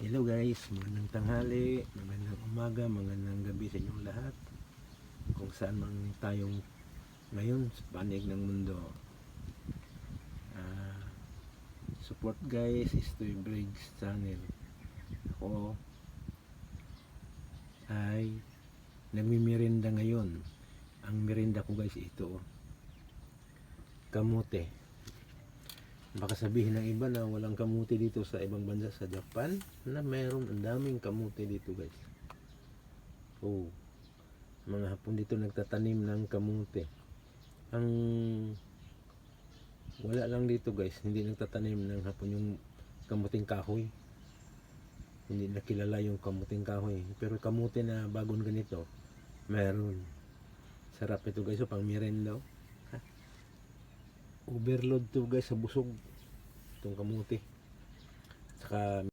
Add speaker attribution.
Speaker 1: Hello guys, magandang tanghali, magandang umaga, magandang gabi sa inyong lahat. Kung saan man tayong ngayon sa panig ng mundo. Support guys, Stoy Briggs channel. Ako ay nagmimirinda ngayon. Ang mirinda ko guys ito, kamote. Baka sabihin ng iba na walang kamuti dito sa ibang bansa sa Japan, na mayroong ang daming kamuti dito guys. Oh, mga Hapon dito nagtatanim ng kamuti. Ang wala lang dito guys, hindi nagtatanim ng Hapon yung kamuting kahoy. Hindi nakilala yung kamuting kahoy. Pero kamuti na bagong ganito, meron. Sarap ito guys, pang merienda. Overload to guys sa busog itong kamuti. Saka